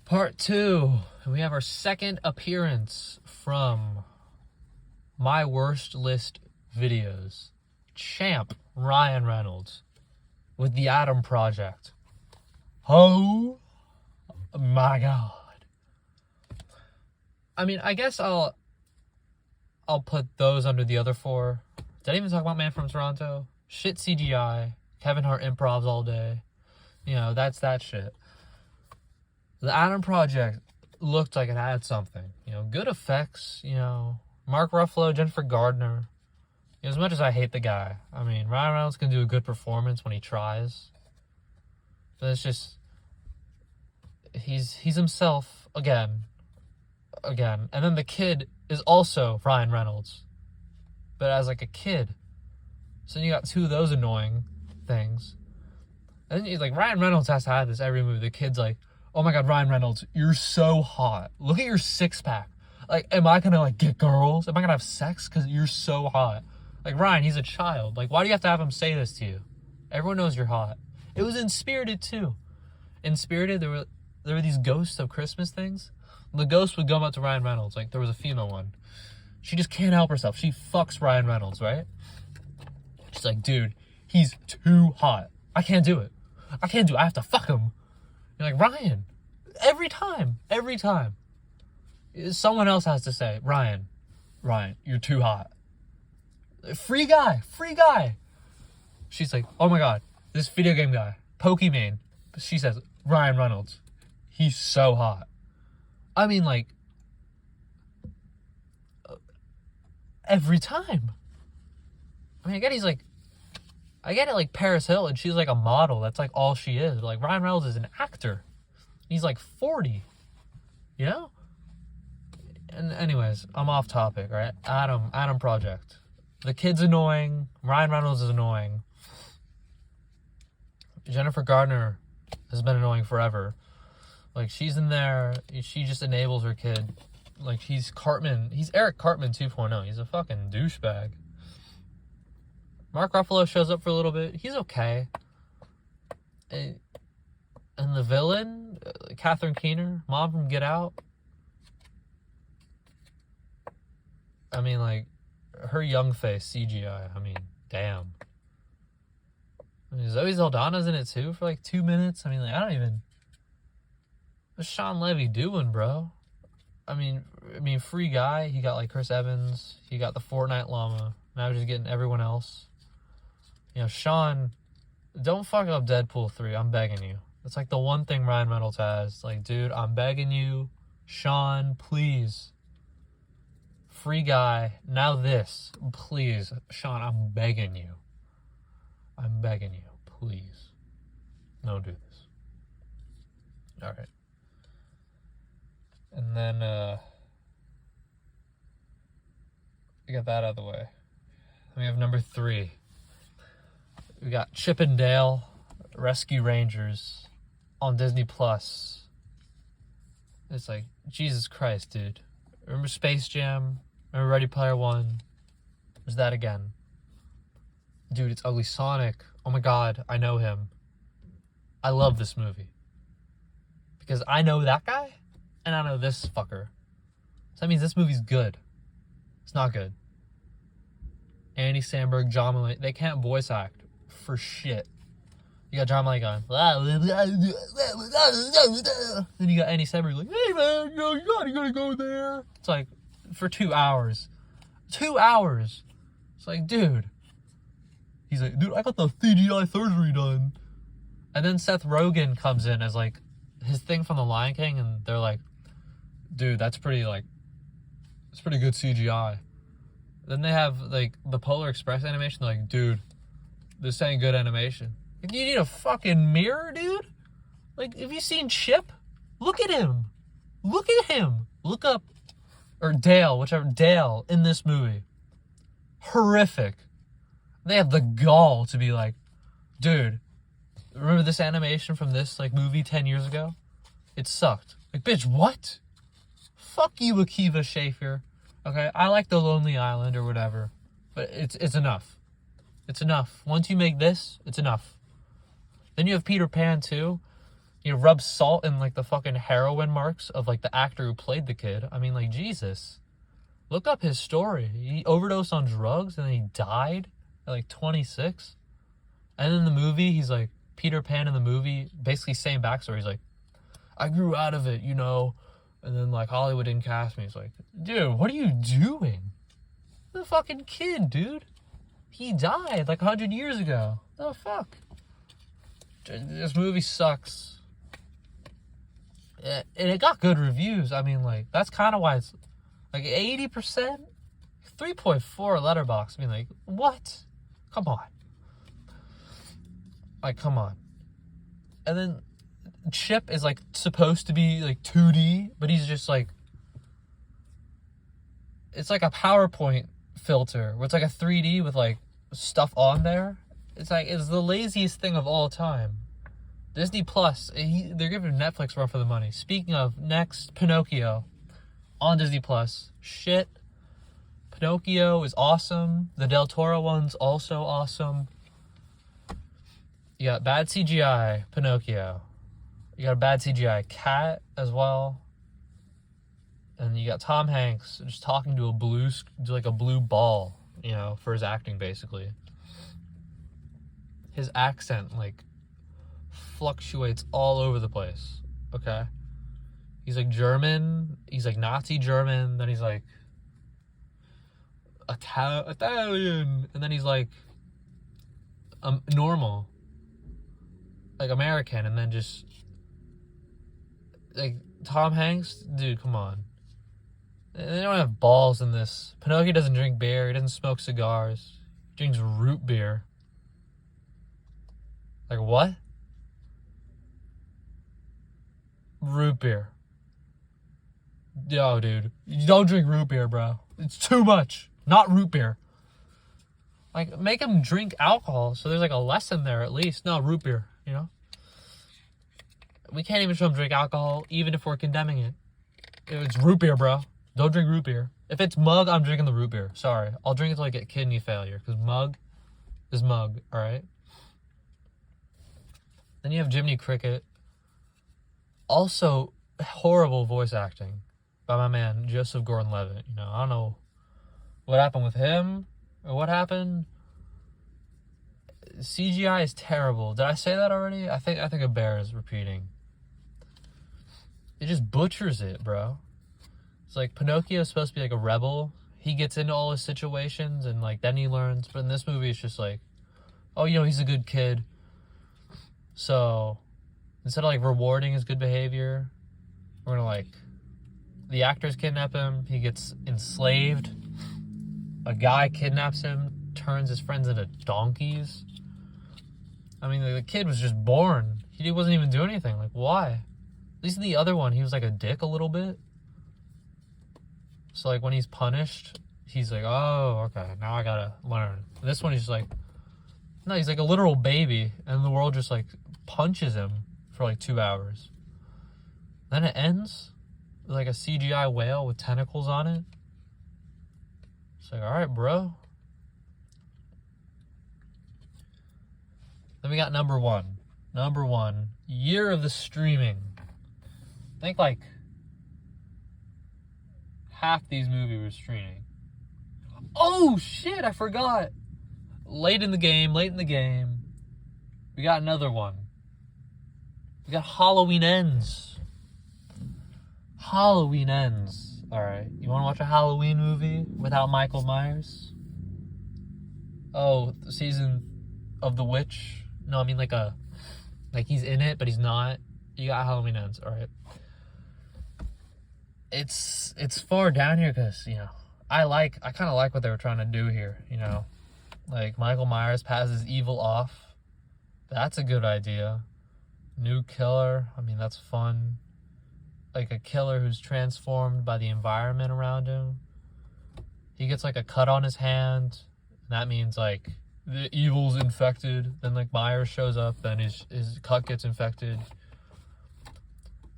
Part 2. And we have our second appearance from my worst list videos. Champ Ryan Reynolds with the Adam Project. Oh my god. I mean, I guess I'll put those under the other four. Did I even talk about Man from Toronto? Shit CGI. Kevin Hart improvs all day. You know, that's that shit. The Adam Project looked like it had something. You know, good effects, you know. Mark Ruffalo, Jennifer Gardner. You know, as much as I hate the guy, I mean, Ryan Reynolds can do a good performance when he tries. But it's just... He's himself again. And then the kid is also Ryan Reynolds. But as like a kid. So then you got two of those annoying things. And then he's like, Ryan Reynolds has to have this every movie. The kid's like, oh my god, Ryan Reynolds, you're so hot. Look at your six-pack. Like, am I gonna, like, get girls? Am I gonna have sex? Because you're so hot. Like, Ryan, he's a child. Like, why do you have to have him say this to you? Everyone knows you're hot. It was in Spirited, too. In Spirited, there were these ghosts of Christmas things. The ghost would come up to Ryan Reynolds. Like, there was a female one. She just can't help herself. She fucks Ryan Reynolds, right? She's like, dude, he's too hot. I can't do it. I have to fuck him. You're like, Ryan, every time. Someone else has to say, Ryan, you're too hot. Free guy. She's like, oh my god, this video game guy, Pokimane. She says, Ryan Reynolds, he's so hot. I mean, like, every time. I mean, I get it, like, Paris Hilton, she's like a model. That's like all she is. But like, Ryan Reynolds is an actor. He's like 40. You know? And anyways, I'm off topic, right? Adam Project. The kid's annoying. Ryan Reynolds is annoying. Jennifer Gardner has been annoying forever. Like, she's in there. She just enables her kid. Like, he's Eric Cartman 2.0. He's a fucking douchebag. Mark Ruffalo shows up for a little bit. He's okay. And the villain, Catherine Keener, mom from Get Out. I mean, like, her young face, CGI. I mean, damn. I mean, Zoe Saldana's in it too for like 2 minutes. I mean, like, what's Sean Levy doing, bro? I mean, free guy. He got like Chris Evans. He got the Fortnite llama. Now he's just getting everyone else. You know, Sean, don't fuck up Deadpool 3. I'm begging you. That's like the one thing Ryan Reynolds has. Like, dude, I'm begging you. Sean, please. Free guy. Now this. Please. Sean, I'm begging you. Please. Don't do this. Alright. And then, we got that out of the way. Then we have number 3. We got Chip and Dale Rescue Rangers on Disney Plus. It's like, Jesus Christ, dude. Remember Space Jam? Remember Ready Player One? There's that again. Dude, it's Ugly Sonic. Oh my god, I know him. I love this movie. Because I know that guy, and I know this fucker. So that means this movie's good. It's not good. Andy Samberg, John Mulaney, they can't voice act for shit. You got John Mulaney going, then you got Andy Samberg like, hey man, you gotta go there. It's like, for 2 hours. 2 hours. It's like, dude. He's like, dude, I got the CGI surgery done. And then Seth Rogen comes in as like his thing from The Lion King, and they're like, dude, it's pretty good CGI. Then they have like the Polar Express animation, they're like, dude, this ain't good animation. Like, you need a fucking mirror, dude? Like, have you seen Chip? Look at him. Look up, or Dale, Dale in this movie. Horrific. They have the gall to be like, dude, remember this animation from this like movie 10 years ago? It sucked. Like, bitch, what? Fuck you, Akiva Schaffer. Okay, I like The Lonely Island or whatever, but it's enough. It's enough. Once you make this, it's enough. Then you have Peter Pan too. He rubs salt in, like, the fucking heroin marks of, like, the actor who played the kid. I mean, like, Jesus. Look up his story. He overdosed on drugs and then he died at, like, 26. And in the movie, he's, like, Peter Pan in the movie, basically same backstory. He's like, I grew out of it, you know? And then, like, Hollywood didn't cast me. He's like, dude, what are you doing? The fucking kid, dude. He died, like, 100 years ago. The fuck? This movie sucks. And it got good reviews. I mean, like, that's kind of why it's, like, 80%? 3.4 Letterboxd. I mean, like, what? Come on. Like, come on. And then Chip is, like, supposed to be, like, 2D, but he's just, like, it's like a PowerPoint filter where it's like a 3D with, like, stuff on there. It's like, it's the laziest thing of all time. Disney Plus, they're giving Netflix run for the money. Speaking of, next, Pinocchio on Disney Plus. Shit. Pinocchio is awesome. The Del Toro one's also awesome. You got bad CGI, Pinocchio. You got a bad CGI cat as well. And you got Tom Hanks just talking to a blue ball, you know, for his acting, basically. His accent, like, fluctuates all over the place, okay? He's, like, German. He's, like, Nazi German. Then he's, like, Italian. And then he's, like, normal. Like, American. And then just, like, Tom Hanks, dude, come on. They don't have balls in this. Pinocchio doesn't drink beer. He doesn't smoke cigars. He drinks root beer. Like, what? Root beer. Yo, dude. You don't drink root beer, bro. It's too much. Not root beer. Like, make him drink alcohol so there's, like, a lesson there at least. No, root beer, you know? We can't even show him drink alcohol, even if we're condemning it. It's root beer, bro. Don't drink root beer. If it's mug, I'm drinking the root beer. Sorry. I'll drink it till I get kidney failure. Because mug is mug, alright? Then you have Jiminy Cricket. Also, horrible voice acting by my man, Joseph Gordon-Levitt. You know, I don't know what happened with him or what happened. CGI is terrible. Did I say that already? I think a bear is repeating. It just butchers it, bro. It's like Pinocchio is supposed to be like a rebel. He gets into all his situations and like then he learns. But in this movie, it's just like, oh, you know, he's a good kid. So instead of like rewarding his good behavior, we're gonna like, the actors kidnap him. He gets enslaved. A guy kidnaps him, turns his friends into donkeys. I mean, the kid was just born. He wasn't even doing anything. Like, why? At least in the other one, he was like a dick a little bit. So, like, when he's punished, he's like, oh, okay, now I gotta learn. This one, he's just like, no, he's like a literal baby, and the world just, like, punches him for, like, 2 hours. Then it ends with, like, a CGI whale with tentacles on it. It's like, alright, bro. Then we got number one. Number one, year of the streaming. I think, like, half these movies were streaming. Oh, shit, I forgot. Late in the game, we got another one. We got Halloween Ends. Halloween Ends. Alright, you want to watch a Halloween movie without Michael Myers? Oh, the season of The Witch? No, I mean like he's in it, but he's not. You got Halloween Ends, alright. It's far down here because, you know, I kind of like what they were trying to do here, you know. Like, Michael Myers passes evil off. That's a good idea. New killer. I mean, that's fun. Like, a killer who's transformed by the environment around him. He gets, like, a cut on his hand. And that means, like, the evil's infected. Then, like, Myers shows up. Then his cut gets infected.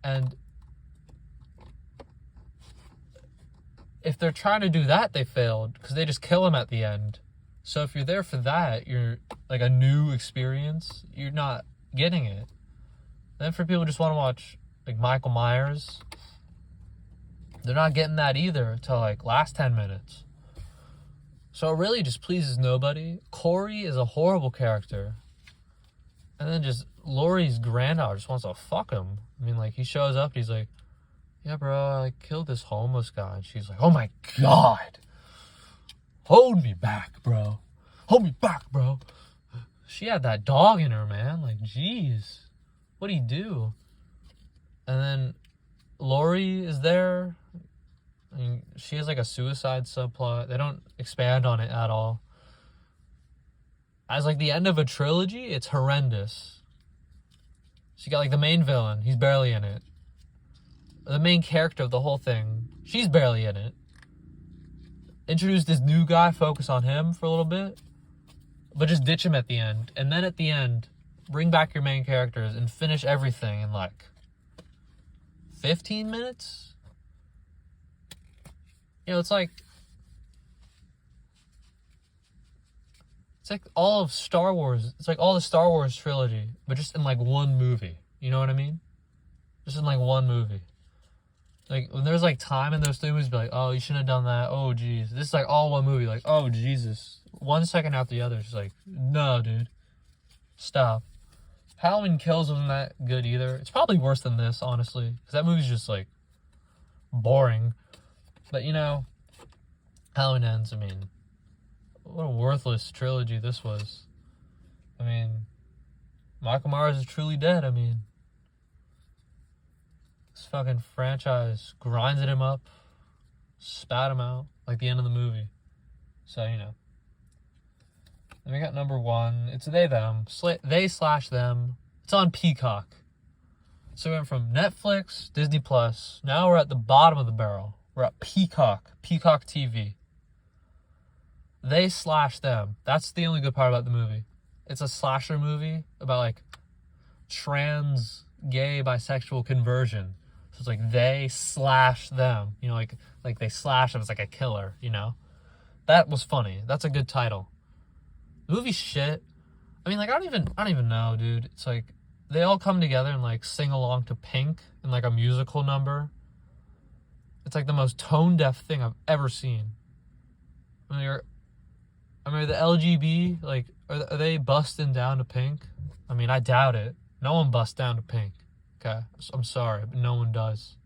And if they're trying to do that, they failed. Because they just kill him at the end. So if you're there for that, you're, like, a new experience. You're not getting it. Then for people who just want to watch like Michael Myers, they're not getting that either till like last 10 minutes. So it really just pleases nobody. Corey is a horrible character. And then just Laurie's granddaughter just wants to fuck him. I mean, like, he shows up and he's like, yeah, bro, I like killed this homeless guy. And she's like, oh my God. Hold me back, bro. Hold me back, bro. She had that dog in her, man. Like, jeez. What'd he do? And then Laurie is there. I mean, she has like a suicide subplot. They don't expand on it at all. As like the end of a trilogy, it's horrendous. So you got like the main villain. He's barely in it. The main character of the whole thing. She's barely in it. Introduce this new guy, focus on him for a little bit. But just ditch him at the end. And then at the end, bring back your main characters and finish everything in like 15 minutes? You know, it's like all of Star Wars. It's like all the Star Wars trilogy, but just in like one movie. You know what I mean? Just in like one movie. Like when there's like time in those three movies, be like, oh, you shouldn't have done that. Oh, geez. This is like all one movie. Like, oh, Jesus. 1 second after the other. It's like, no, dude. Stop. Halloween Kills wasn't that good either. It's probably worse than this, honestly. Because that movie's just like boring. But, you know, Halloween Ends, I mean, what a worthless trilogy this was. I mean, Michael Myers is truly dead. I mean, this fucking franchise grinded him up, spat him out, like the end of the movie. So, you know. Then we got number 1. It's they, them. They/them. It's on Peacock. So we went from Netflix, Disney Plus. Now we're at the bottom of the barrel. We're at Peacock TV. They/them. That's the only good part about the movie. It's a slasher movie about like trans, gay, bisexual conversion. So it's like they/them. You know, like they slash them. It's like a killer. You know, that was funny. That's a good title. The movie's shit. I mean, like I don't even know, dude. It's like they all come together and like sing along to Pink in like a musical number. It's like the most tone-deaf thing I've ever seen. I mean, the LGB, like, are they busting down to Pink? I mean, I doubt it. No one busts down to Pink. Okay? I'm sorry, but no one does.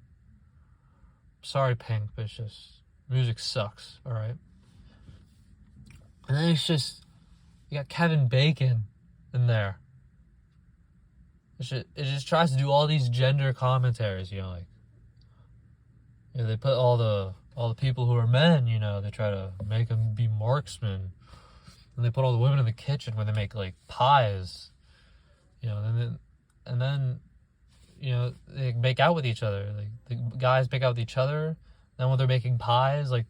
Sorry, Pink, but it's just, music sucks, alright? And then it's just, you got Kevin Bacon in there. It just tries to do all these gender commentaries, you know, like, you know, they put all the people who are men, you know, they try to make them be marksmen. And they put all the women in the kitchen where they make, like, pies. You know, and then, you know, they make out with each other. Like, the guys make out with each other. Then when they're making pies, like,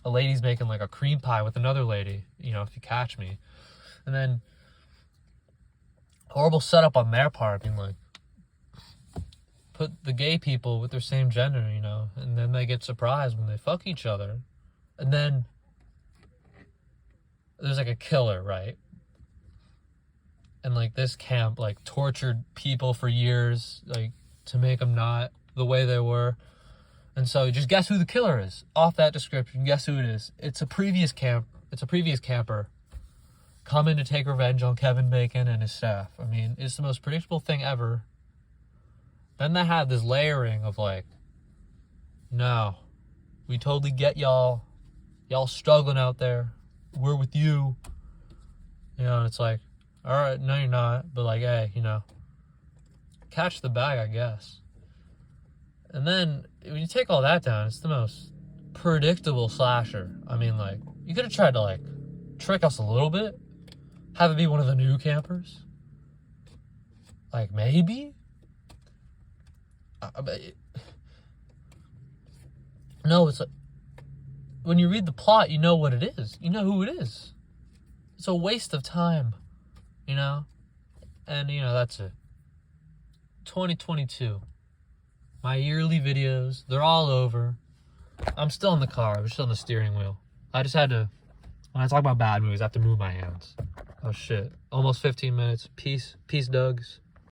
a lady's making, like, a cream pie with another lady, you know, if you catch me. And then, horrible setup on their part, being like, put the gay people with their same gender, you know, and then they get surprised when they fuck each other. And then there's like a killer, right? And like this camp like tortured people for years, like to make them not the way they were. And so just guess who the killer is. Off that description, guess who it is. It's a previous camper coming to take revenge on Kevin Bacon and his staff. I mean, it's the most predictable thing ever. Then they had this layering of like, no, we totally get y'all. Y'all struggling out there. We're with you. You know, and it's like, all right, no, you're not. But like, hey, you know, catch the bag, I guess. And then when you take all that down, it's the most predictable slasher. I mean, like, you could have tried to like trick us a little bit. Have it be one of the new campers. Like, maybe? No, it's like, when you read the plot, you know what it is. You know who it is. It's a waste of time, you know? And, you know, that's it. 2022. My yearly videos, they're all over. I'm still in the car. I'm still on the steering wheel. I just had to, when I talk about bad movies, I have to move my hands. Oh, shit. Almost 15 minutes. Peace, Dougs.